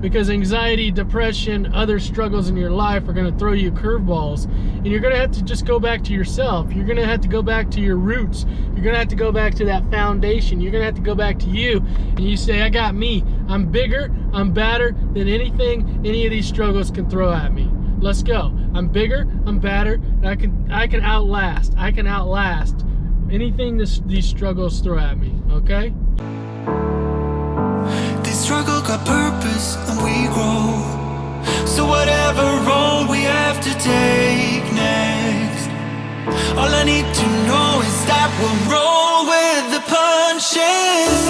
because anxiety, depression, other struggles in your life are going to throw you curveballs, and you're going to have to just go back to yourself. You're going to have to go back to your roots. You're going to have to go back to that foundation. You're going to have to go back to you, and you say, I got me. I'm bigger, I'm badder than anything any of these struggles can throw at me. Let's go. I'm bigger, I'm badder, and I can outlast. I can outlast anything these struggles throw at me, okay? This struggle got purpose and we grow. So whatever road we have to take next, all I need to know is that we'll roll with the punches.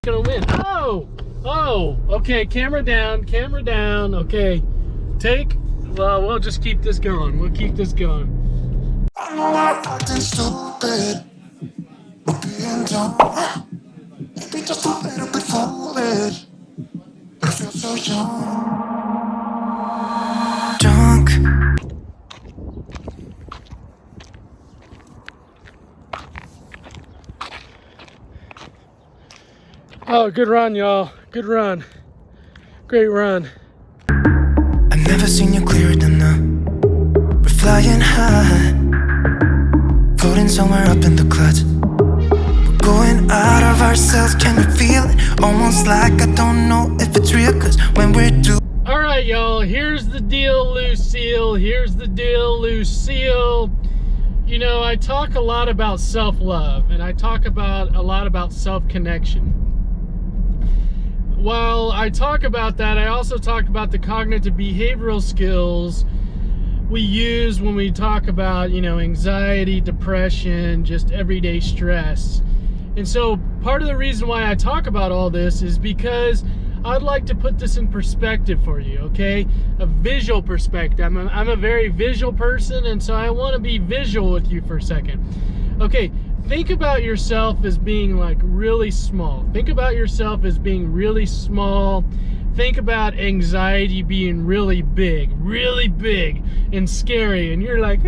Gonna win. Oh, okay, camera down, okay. Take, well, we'll just keep this going. We'll keep this going. I know I'm acting stupid, but being dumb, maybe just a little bit foolish, but I feel so young. Drunk. Oh, good run, y'all. Good run. Great run. I've never seen you clearer than now. We're flying high, floating somewhere up in the clouds. We're going out of ourselves, can you feel it? Almost like I don't know if it's real, cause when we're two. All right, y'all, here's the deal, Lucille. Here's the deal, Lucille. You know, I talk a lot about self-love, and I talk a lot about self-connection. While I talk about that, I also talk about the cognitive behavioral skills we use when we talk about, you know, anxiety, depression, just everyday stress. And so part of the reason why I talk about all this is because I'd like to put this in perspective for you, okay? A visual perspective. I'm a very visual person, and so I want to be visual with you for a second. Okay, think about yourself as being like really small. Think about yourself as being really small. Think about anxiety being really big and scary, and you're like,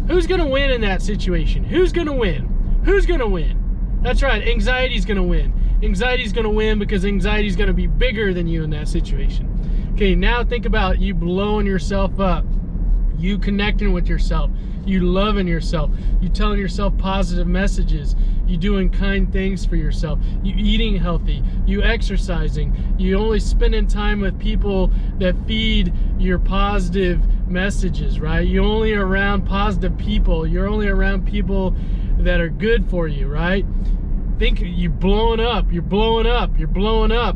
Who's gonna win in that situation? Who's gonna win? Who's gonna win? That's right, anxiety's gonna win. Anxiety's gonna win because anxiety's gonna be bigger than you in that situation. Okay, now think about you blowing yourself up, you connecting with yourself, you loving yourself, you telling yourself positive messages, you doing kind things for yourself, you eating healthy, you exercising, you only spending time with people that feed your positive messages, right? You're only around positive people, you're only around people that are good for you, right? Think you're blowing up,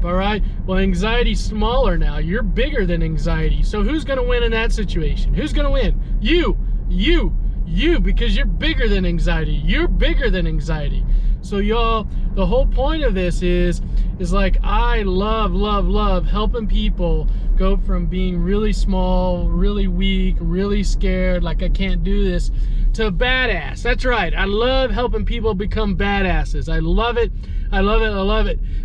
all right? Well, anxiety's smaller now. You're bigger than anxiety. So who's gonna win in that situation? Who's gonna win? You, because you're bigger than anxiety. You're bigger than anxiety. So y'all, the whole point of this is like, I love helping people go from being really small, really weak, really scared, like I can't do this, to badass. That's right. I love helping people become badasses. I love it.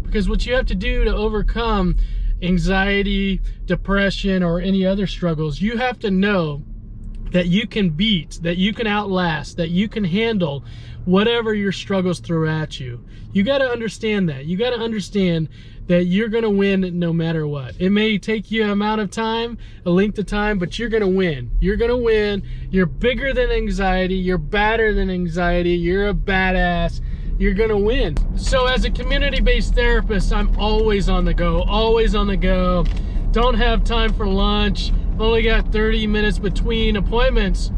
Because what you have to do to overcome anxiety, depression, or any other struggles, you have to know that you can beat, that you can outlast, that you can handle whatever your struggles throw at you. You got to understand that. You got to understand that you're going to win no matter what. It may take you an amount of time, a length of time, but you're going to win. You're going to win. You're bigger than anxiety. You're badder than anxiety. You're a badass. You're going to win. So as a community-based therapist, I'm always on the go, always on the go. Don't have time for lunch. Only got 30 minutes between appointments.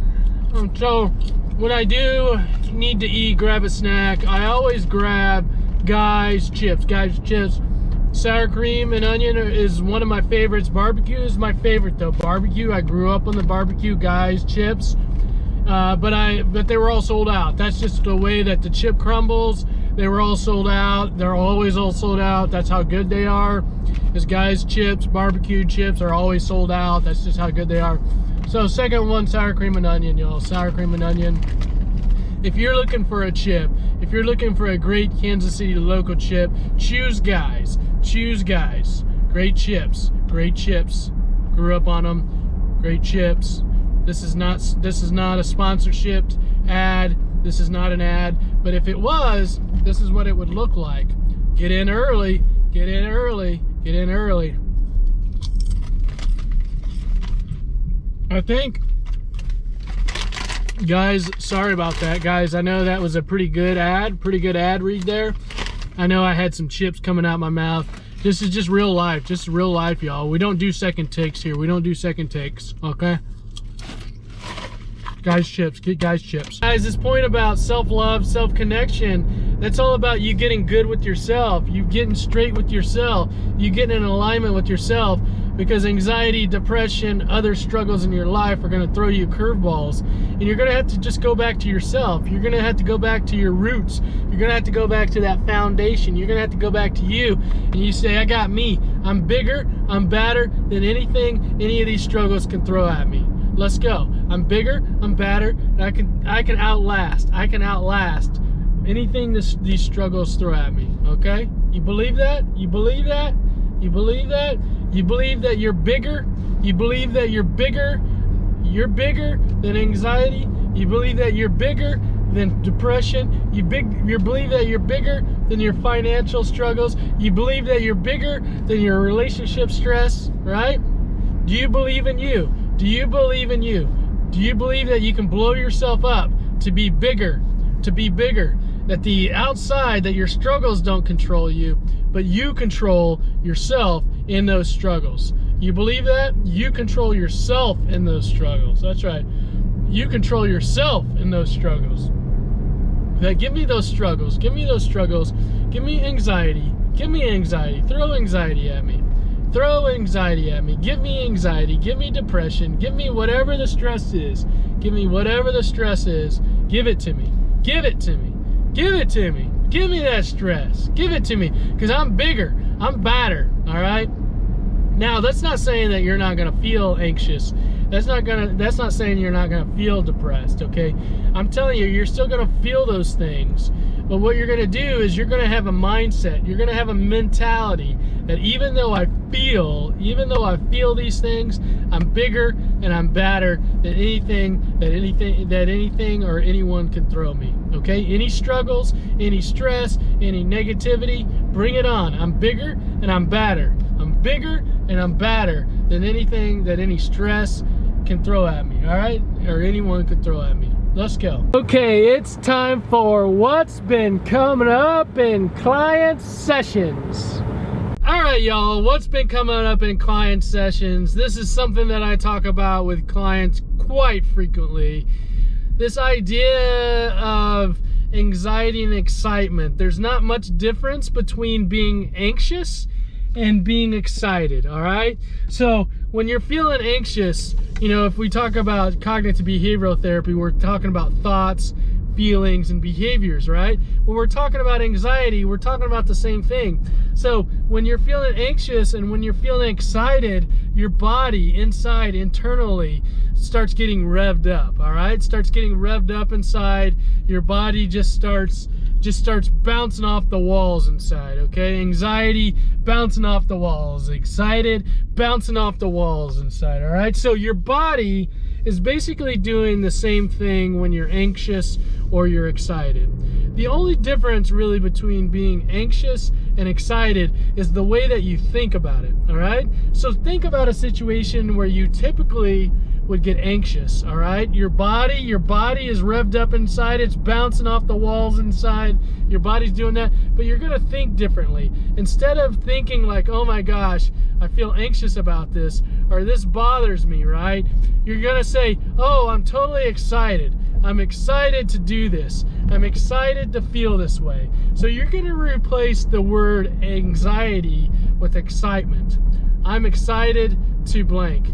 So when I do need to eat, grab a snack, I always grab Guy's chips. Sour cream and onion is one of my favorites. Barbecue is my favorite though. Barbecue, I grew up on the barbecue Guy's chips. But they were all sold out. That's just the way that the chip crumbles. They were all sold out. They're always all sold out. That's how good they are. Is Guy's chips, barbecue chips are always sold out. That's just how good they are. So second one, sour cream and onion, y'all. Sour cream and onion. If you're looking for a chip, if you're looking for a great Kansas City local chip, choose Guy's. Choose Guy's. Great chips. Great chips. Grew up on them. Great chips. This is not a sponsorship ad. This is not an ad, but if it was, this is what it would look like. Get in early, get in early, get in early. I think, guys, sorry about that, guys. I know that was a pretty good ad read there. I know I had some chips coming out my mouth. This is just real life, y'all. We don't do second takes here. We don't do second takes, okay? Guys chips, get guys chips. Guys, this point about self-love, self-connection, that's all about you getting good with yourself, you getting straight with yourself, you getting in alignment with yourself, because anxiety, depression, other struggles in your life are gonna throw you curveballs, and you're gonna have to just go back to yourself. You're gonna have to go back to your roots. You're gonna have to go back to that foundation. You're gonna have to go back to you, and you say, I got me. I'm bigger, I'm badder than anything any of these struggles can throw at me. Let's go. I'm bigger, I'm badder, and I can outlast anything these struggles throw at me, okay? You believe that? You believe that? You believe that? You believe that you're bigger? You believe that you're bigger than anxiety? You believe that you're bigger than depression? You believe that you're bigger than your financial struggles? You believe that you're bigger than your relationship stress, right? Do you believe in you? Do you believe in you? Do you believe that you can blow yourself up to be bigger? That the outside, that your struggles don't control you, but you control yourself in those struggles. You believe that? You control yourself in those struggles. That's right. You control yourself in those struggles. That give me those struggles. Give me those struggles. Give me anxiety. Give me anxiety. Throw anxiety at me. Throw anxiety at me. Give me anxiety. Give me depression. Give me whatever the stress is. Give me whatever the stress is. Give it to me. Give it to me. Give it to me. Give me that stress. Give it to me. Because I'm bigger. I'm badder. All right? Now, that's not saying that you're not going to feel anxious. That's not saying you're not going to feel depressed, okay? I'm telling you, you're still going to feel those things. But what you're going to do is you're going to have a mindset. You're going to have a mentality that even though I feel these things, I'm bigger and I'm badder than anything or anyone can throw me. Okay? Any struggles, any stress, any negativity, bring it on. I'm bigger and I'm badder. I'm bigger and I'm badder than anything that any stress can throw at me. All right? Or anyone could throw at me. Let's go. Okay, it's time for what's been coming up in client sessions. All right, y'all, what's been coming up in client sessions? This is something that I talk about with clients quite frequently. This idea of anxiety and excitement. There's not much difference between being anxious and being excited, all right? So when you're feeling anxious, you know, if we talk about cognitive behavioral therapy, we're talking about thoughts, feelings, and behaviors, right? When we're talking about anxiety, we're talking about the same thing. So when you're feeling anxious and when you're feeling excited, your body inside, internally, starts getting revved up, all right? Starts getting revved up inside. Your body just starts bouncing off the walls inside, okay? Anxiety bouncing off the walls, excited bouncing off the walls inside, all right? So your body is basically doing the same thing when you're anxious or you're excited. The only difference really between being anxious and excited is the way that you think about it, all right? So think about a situation where you typically would get anxious, all right? Your body is revved up inside, it's bouncing off the walls inside, your body's doing that, but you're gonna think differently. Instead of thinking like, oh my gosh, I feel anxious about this, or this bothers me, right? You're gonna say, oh, I'm totally excited. I'm excited to do this. I'm excited to feel this way. So you're gonna replace the word anxiety with excitement. I'm excited to blank.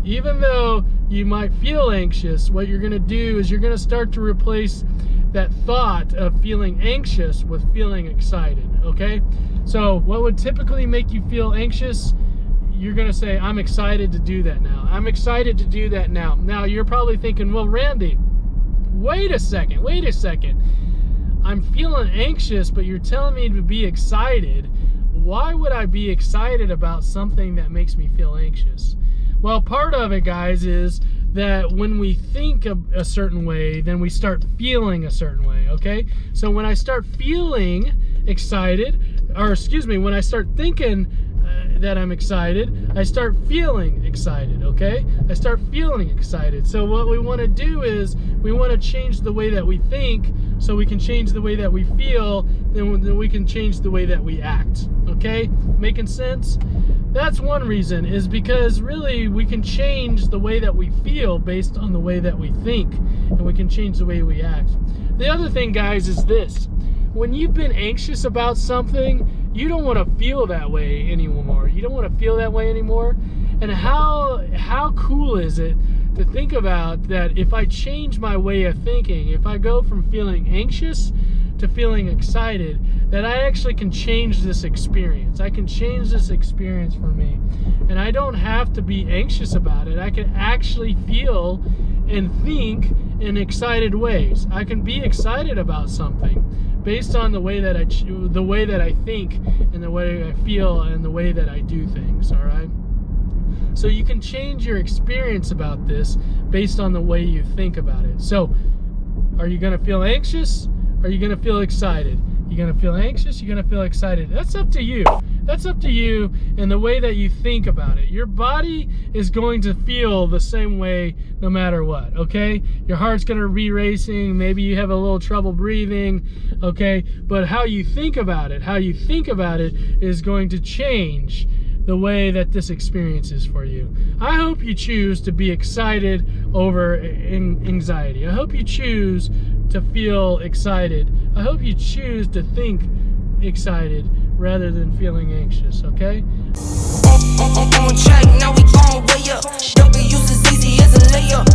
Even though you might feel anxious, what you're gonna do is you're gonna start to replace that thought of feeling anxious with feeling excited, okay? So what would typically make you feel anxious, you're gonna say, I'm excited to do that now. I'm excited to do that now. Now you're probably thinking, well, Randy, wait a second. I'm feeling anxious, but you're telling me to be excited. Why would I be excited about something that makes me feel anxious? Well, part of it, guys, is that when we think a certain way, then we start feeling a certain way, okay? So when I start feeling excited, or excuse me, when I start thinking that I'm excited, I start feeling excited, okay? I start feeling excited. So what we want to do is we want to change the way that we think so we can change the way that we feel, then we can change the way that we act, okay? Making sense? That's one reason, is because really we can change the way that we feel based on the way that we think, and we can change the way we act. The other thing, guys, is this. When you've been anxious about something, you don't want to feel that way anymore. You don't want to feel that way anymore. And how cool is it to think about that if I change my way of thinking, if I go from feeling anxious to feeling excited, that I actually can change this experience. I can change this experience for me. And I don't have to be anxious about it. I can actually feel and think in excited ways. I can be excited about something based on the way that I think and the way I feel and the way that I do things, all right? So you can change your experience about this based on the way you think about it. So are you going to feel anxious? Are you going to feel excited? You're going to feel anxious? You're going to feel excited? That's up to you. That's up to you and the way that you think about it. Your body is going to feel the same way no matter what, okay? Your heart's going to be racing. Maybe you have a little trouble breathing, okay? But how you think about it is going to change the way that this experience is for you. I hope you choose to be excited over anxiety. I hope you choose to feel excited. I hope you choose to think excited rather than feeling anxious, okay? On track, now we gon' way up. W's as easy as a layup.